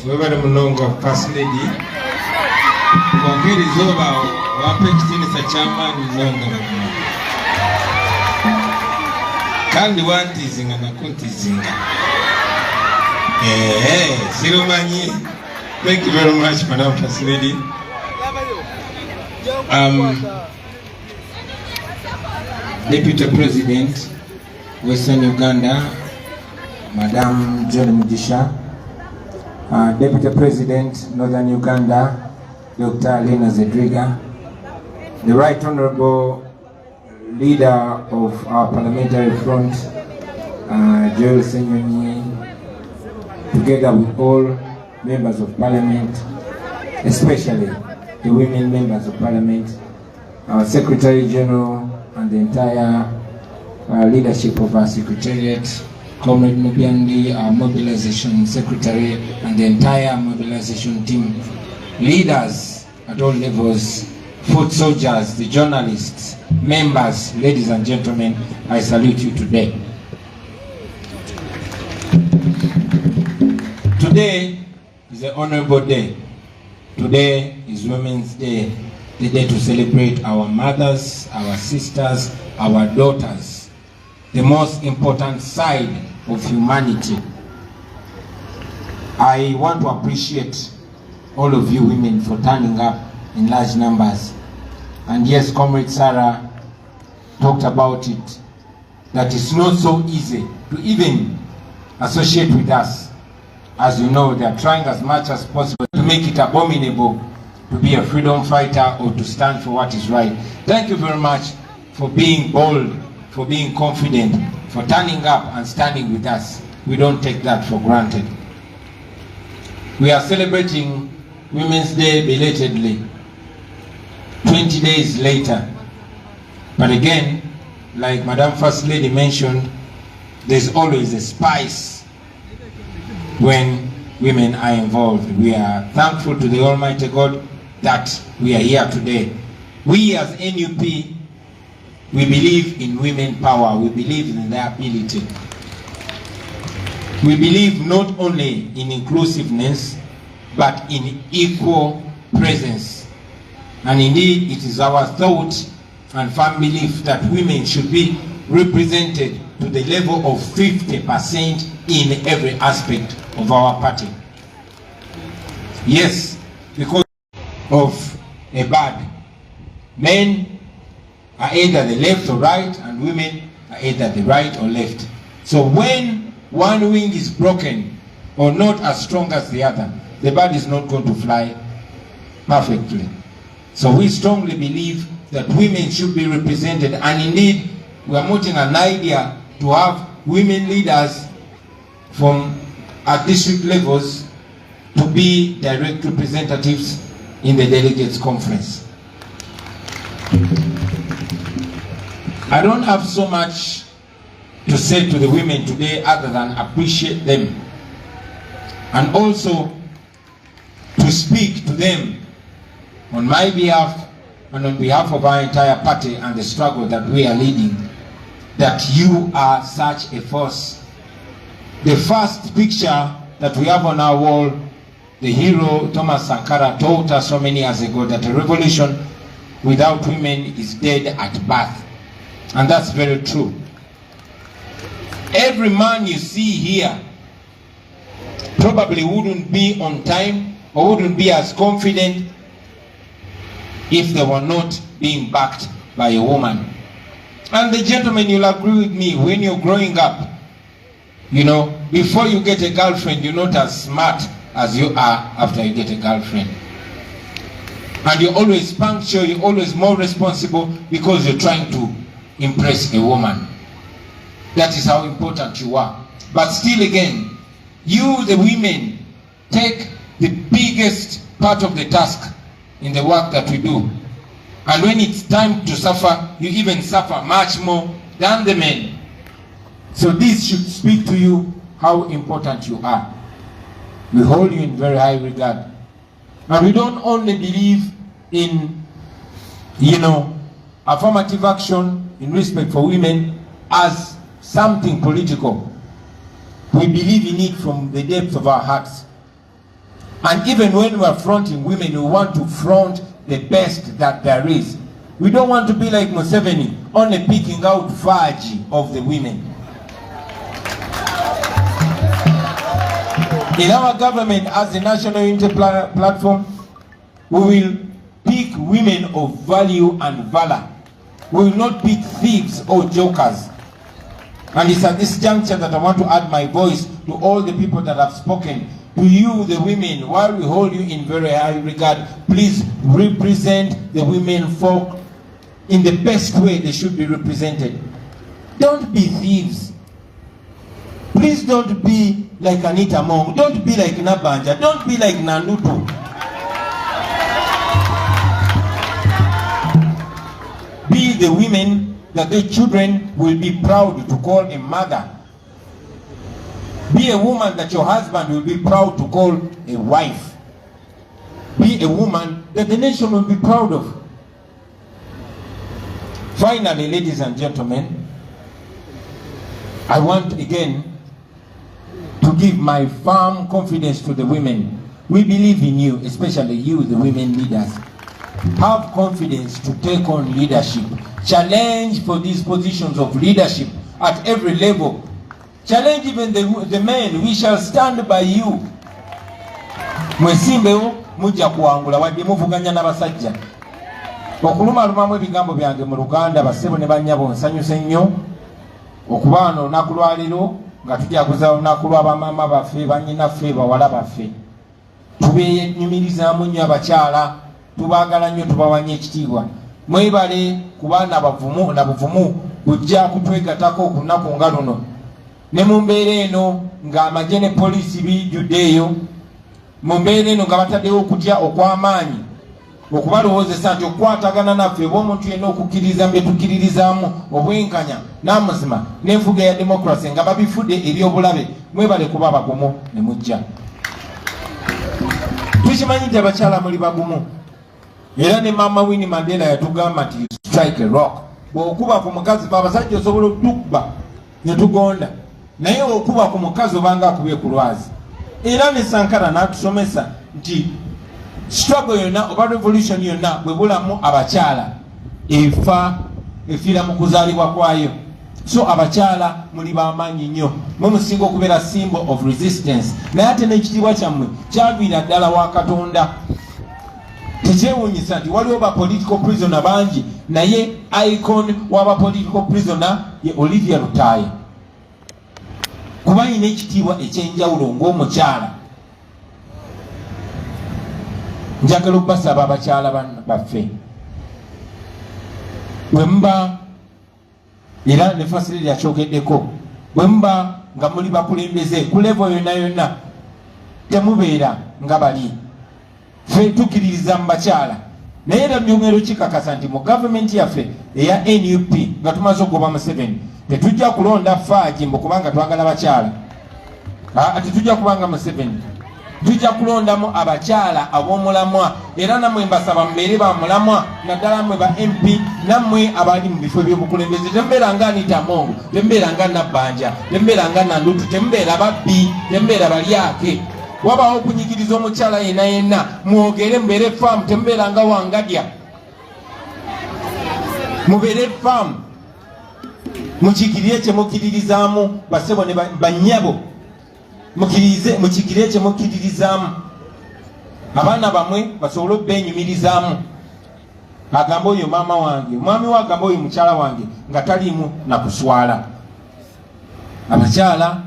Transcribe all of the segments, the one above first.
webale mulongo First Lady Mwakiri zoba wape kitini sa chama mulongo kandi wanti zinga na kunti zinga Sirumanyi. Thank you very much, Madam First Lady. Deputy President, Western Uganda, Madam John Mugisha, Deputy President, Northern Uganda, Dr. Lena Zedriga, the Right Honorable Leader of our Parliamentary Front, Joel Senyonyi, together with all members of Parliament, especially the women members of Parliament, our Secretary General and the entire leadership of our Secretariat, Comrade Mubiandi, our Mobilization Secretary, and the entire mobilization team, leaders at all levels, foot soldiers, the journalists, members, ladies and gentlemen, I salute you today. Today is an honorable day. Today is Women's Day, the day to celebrate our mothers, our sisters, our daughters, the most important side of humanity. I want to appreciate all of you women for turning up in large numbers. And yes, Comrade Sarah talked about it, that it's not so easy to even associate with us. As you know, they are trying as much as possible to make it abominable to be a freedom fighter or to stand for what is right. Thank you very much for being bold, for being confident, for turning up and standing with us. We don't take that for granted. We are celebrating Women's Day belatedly, 20 days later. But again, like Madam First Lady mentioned, there's always a spice when women are involved. We are thankful to the Almighty God that we are here today. We as NUP, we believe in women power. We believe in their ability. We believe not only in inclusiveness, but in equal presence. And indeed, it is our thought and firm belief that women should be represented to the level of 50% in every aspect of our party. Yes, because of a bad. Men are either the left or right, and women are either the right or left. So when one wing is broken or not as strong as the other, the bird is not going to fly perfectly. So we strongly believe that women should be represented, and indeed we are mounting an idea to have women leaders from at district levels to be direct representatives in the delegates conference. I don't have so much to say to the women today other than appreciate them, and also to speak to them on my behalf and on behalf of our entire party and the struggle that we are leading, that you are such a force. The first picture that we have on our wall, the hero Thomas Sankara taught us so many years ago that a revolution without women is dead at birth. And that's very true. Every man you see here probably wouldn't be on time or wouldn't be as confident if they were not being backed by a woman. And the gentlemen, you'll agree with me, when you're growing up, you know, before you get a girlfriend, you're not as smart as you are after you get a girlfriend. And you're always punctual, you're always more responsible because you're trying to impress a woman. That is how important you are. But still again, you, the women, take the biggest part of the task in the work that we do. And when it's time to suffer, you even suffer much more than the men. So this should speak to you how important you are. We hold you in very high regard. And we don't only believe in, affirmative action in respect for women as something political. We believe in it from the depths of our hearts. And even when we are fronting women, we want to front the best that there is. We don't want to be like Museveni, only picking out fudge of the women. In our government, as the National Unity Platform, we will pick women of value and valor. We will not pick thieves or jokers. And it's at this juncture that I want to add my voice to all the people that have spoken. To you, the women, while we hold you in very high regard, please represent the women folk in the best way they should be represented. Don't be thieves. Please don't be like Anita Mong. Don't be like Nabanja. Don't be like Nanutu. Be the women that their children will be proud to call a mother. Be a woman that your husband will be proud to call a wife. Be a woman that the nation will be proud of. Finally, ladies and gentlemen, I want again to give my firm confidence to the women. We believe in you, especially you, the women leaders. Have confidence to take on leadership. Challenge for these positions of leadership at every level. Challenge even the men. We shall stand by you. Mwesimbewo mujja kuwangula wadde muvuganya n'abasajja. Okulumalumamu ebigambo byange mu Luganda bassebo ne bannyabo nsanyuse nnyo okuba wano olunaku lwa leero nga tujaguza olunaku lw'abamaama baffe bannyinaffe bawala baffe. Tubenyumirizaamu nnyo abakyala, tubaagala nnyo, tubawanya ekitiibwa. Mwebale ku baana abavumu na buvumu bujja kutwegatako ku lunaku nga luno. Ne mu mbeera eno ng'amagye ne poliisi bijjuddeeyo, mu mbeera eno nga bataddewo okutya okw'amaanyi okubalowoozesa nti okukwatagana naffe bw'omuntu yenna okukkiriza bye tukkiririzaamu obwenkanya n'amazima n'enfuga ya demokrasi nga babifudde eby'obulabe. Mwebale kuba abagumu ne mujja. Tukimanyi nti abakyala muli bagumu. Era ne Maama Winnie Mandela yatugamba nti strike a rock. Bw'okuba ku mukazi abasajja osobola okutukba ne tugonda, naye okuba ku mukazi obanga akubye ku lwazi. Era ne Sankara n'atusomesa nti struggle yonna oba revolution yonna bwe bulamu abakyala efiira mu kuzaalibwa kwayo. So abakyala muli b'amaanyi nnyo, mwe musinga okubeera symbol of resistance. Naye ate n'ekitiibwa kyammwe kyaviira ddala wa Katonda. Tekyewuunyisa nti waliwo ba political prisoner bangi, naye icon w'aba political prisoner ye Olivia Lutaaya. Kuba yina ekitiibwa ekyenjawulo ng'omukyala. Njagala okubasaba abakyala baffe, bwe muba era ne Fasility yakyogeddeko, bwe muba nga muli bakulembeze ku level yonna yonna, temubeera nga bali. Ffe tukkiririza mu bakyala, naye era byongero kikakasa nti mu gavumenti yaffe eya NUP nga tumaze okugoba Museveni tetujja kulonda faaji mbu kubanga twagala bakyala. Tetujja kubanga Museveni, tujja kulondamu abakyala ab'omulamwa. Era nammwe mbasaba mubeere ba mulamwa, naddala mmwe ba MP, nammwe abali mu bifo by'obukulembeze. Temubeera nga Anita Mongo, temubeera nga Nabbanja, temubeera nga Nandutu, temubeera babbi, temubeera balyake. Wabawo okunyigiriza omukyala yenna yenna, mwogere mubeere faamu, temubeera nga Wangadya. Mubeere faamu, mukigirire kye mukkiririzaamu bassebo ne bannyabo. Mukigire kye mukkiririzaamu, abaana bamwe basobole obbeenyumirizaamu. Agamba oyo maama wange, omwami we agamba oyo mukyala wange, nga taliimu na kuswala. Abakyala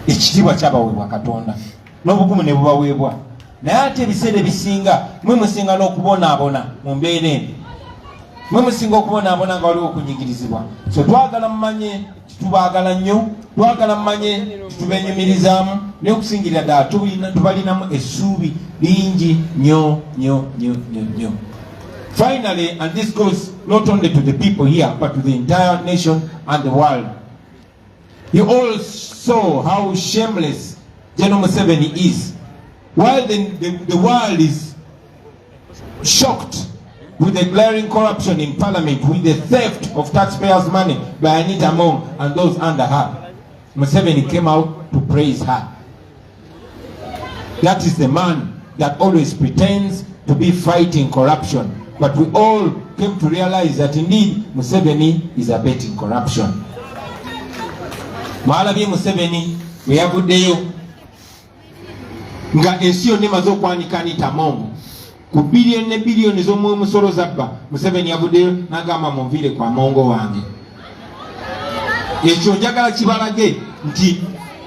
ekitiibwa kyabaweebwa Katonda n'obugumu ne bubaweebwa, naye ate ebiseera ebisinga mwe musinga n'okubonaabona mu mbeera eno, mwe musinga okubonaabona nga waliwo okunyigirizibwa. So twagala mumanye tubaagala nnyo, twagala mumanye tubeenyumirizaamu, naye okusingirira ddala tubalinamu essuubi lingi nnyo nnyo nnyo nnyo nnyo. Finally, and this goes not only to the people here but to the entire nation and the world, you all saw how shameless General Museveni is. While the world is shocked with the glaring corruption in parliament, with the theft of taxpayers' money by Anita Mong and those under her, Museveni came out to praise her. That is the man that always pretends to be fighting corruption. But we all came to realize that indeed Museveni is abetting corruption. Mwalabi Museveni we yavuddeyo nga ensi yonna emaze okwanika nitamongo ku biliyoni ne biliyoni z'omusolo zabba. Museveni yavuddeyo n'agamba munviire kwa mongo wange. Ekyo njagala kibalage nti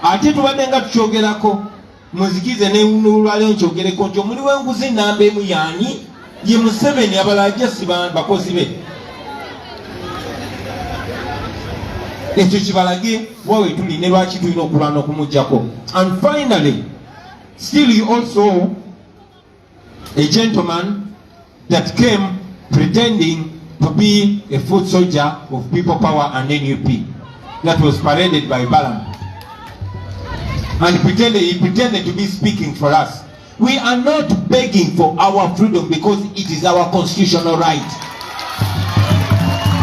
ate tubadde nga tukyogerako muzikize n'olwaleero nkyogereko nti omuli w'enguzi nnamba emu yaani ye Museveni. Abalala si bakozi be. Ekyo kibalage wawe tuli ne lwaki tulina okulwana okumuggyako. And finally, still you also a gentleman that came pretending to be a foot soldier of People Power and NUP that was paraded by Balaam, and he pretended to be speaking for us. We are not begging for our freedom because it is our constitutional right.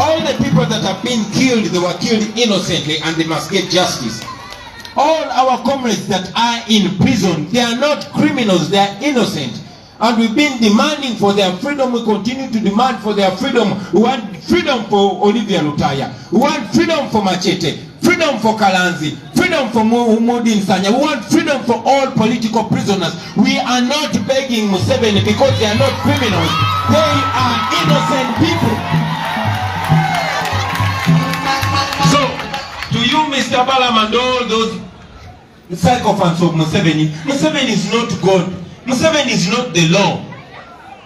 All the people that have been killed, they were killed innocently and they must get justice. All our comrades that are in prison, they are not criminals, they are innocent. And we've been demanding for their freedom. We continue to demand for their freedom. We want freedom for Olivia Lutaya. We want freedom for Machete. Freedom for Kalanzi. Freedom for Mudi Nsanya. We want freedom for all political prisoners. We are not begging Museveni because they are not criminals. They are innocent people. So, to you, Mr. Balaam, and all those sycophants of Museveni, Museveni is not God. Museveni is not the law.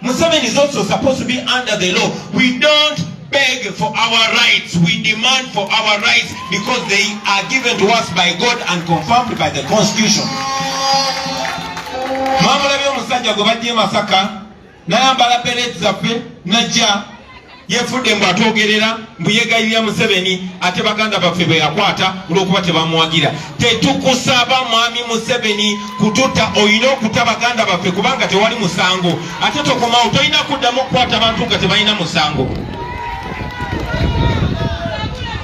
Museveni is also supposed to be under the law. We don't beg for our rights. We demand for our rights because they are given to us by God and confirmed by the Constitution. Mamulabi omusajja gwe badye Masaka n'ayambala pellets zaffe najja yefudde mbu atwogerera mbu yeegayirira Museveni ate baganda baffe be yakwata olw'okuba tebamuwagira. Tetukusaba mwami Museveni kututta, olina okutta baganda baffe kubanga tewali musango. Ate tokomawo tolina kuddamu okukwata abantu nga tebalina musango.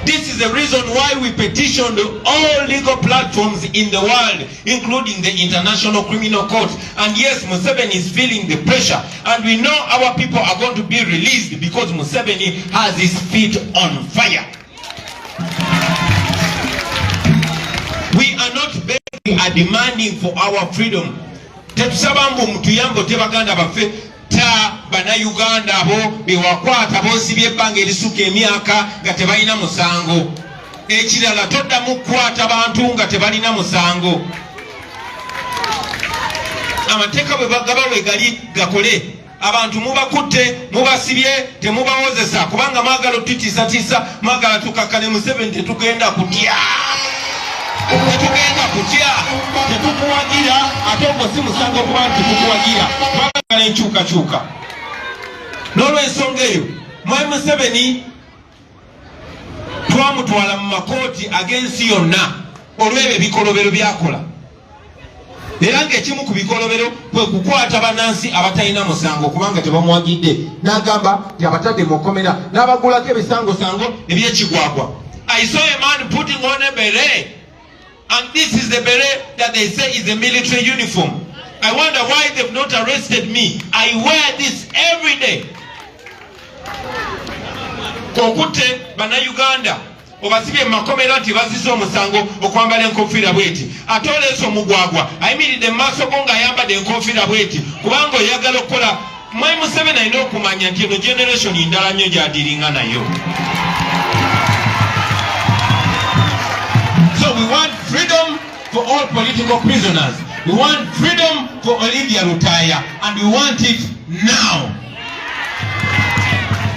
This is the reason why we petitioned all legal platforms in the world, including the International Criminal Court. And yes, Museveni is feeling the pressure. And we know our people are going to be released because Museveni has his feet on fire. We are not begging, we are demanding for our freedom. Tetusabambu mutuyambo tebaganda bafe ta bana Uganda abo bewakwata bosibye ebbanga erisuka emyaka nga tebalina musango. Ekirala toddamu kukwata bantu nga tebalina musango. Amateeka bwe bagaba bwe gali gakole. Abantu mubakutte, mubasibye, temubawozesa kubanga mwagala otutiisatiisa, mwagala tukakkane Museveni tetugenda kutya. Tetugenda kutya, tetukuwagira, ate ogwo si musango kuba nti tukuwagira. Twagala enkyukakyuka. N'olw'ensonga eyo, mwami Museveni twamutwala mu makooti ag'ensi yonna olw'ebyo ebikolobero byakola. Era ng'ekimu ku bikolobero kwe kukwata bannansi abatalina musango kubanga tebamuwagidde, n'agamba nti abatadde mu kkomera n'abagulako ebisangosango eby'ekigwagwa. I saw a man putting on a beret, and this is the beret that they say is a military uniform. I wonder why they've not arrested me. I wear this every day. Okutte bana Uganda obasibye makomera nti bazise omusango okwambala enkofiira bweti. Ate oleese omugwagwa ayimiridde mu maaso go ng'ayambadde enkofiira bweti kubanga oyagala okukola. Mwami Museveni alina okumanya nti eno generation ndala nnyo gy'adiringa nayo. So we want freedom for all political prisoners. We want freedom for Olivia Lutaya, and we want it now.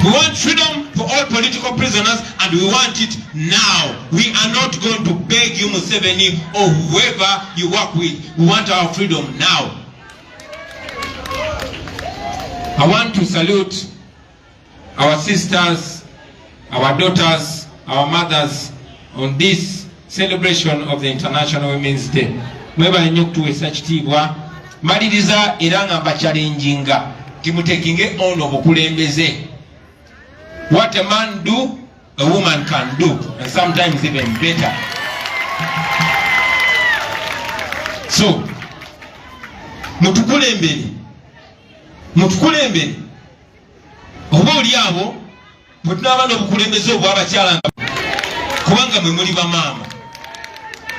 We want freedom for all political prisoners, and we want it now. We are not going to beg you, Museveni, or whoever you work with. We want our freedom now. I want to salute our sisters, our daughters, our mothers on this celebration of the International Women's Day. Mwebale nnyo kutuweesa kitiibwa. Maliriza era nga mbakyalenjinga timutekinge ono obukulembeze. What a man do, a woman can do, and sometimes even better. So, mutukulembere oba oli abo bwe tunaba n'obukulembeze obw'abakyala kubanga mwe muli bamaama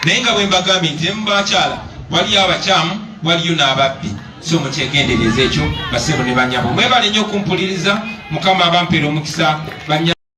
naye nga bwe mbagambye nti mu bakyala waliyo abakyamu waliyo n'ababbi so mukyegendereza ekyo basebo ne banyabo mwebale nnyo okumpuliriza mukama abampeera omukisa